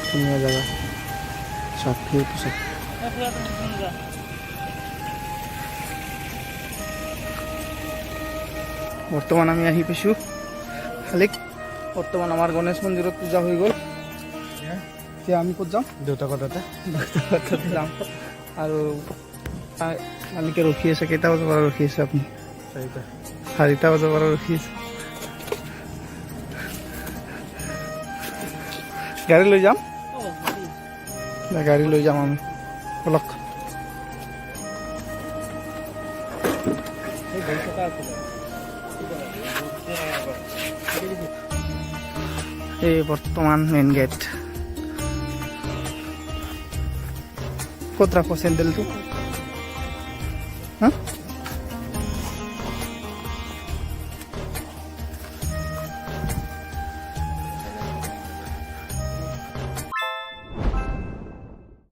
ধুনীয়া জেগা চাওক ভিউটো চাওক বৰ্তমান আমি আহি পাইছোঁ শালিক বৰ্তমান আমাৰ গণেশ মন্দিৰত পূজা হৈ গ'ল এতিয়া আমি ক'ত যাম দেউতাকৰ তাতে যাম আৰু মালিকে ৰখি আছে কেইটা বজাৰ পৰা ৰখি আছে আপুনি 4টা বজাৰ পৰা ৰখি আছে গাড়ী লৈ যাম গাড়ী লৈ যাম আমি বলক এই বৰ্তমান মেইন গেট ক'ত ৰাখো চেণ্ডেলটো হা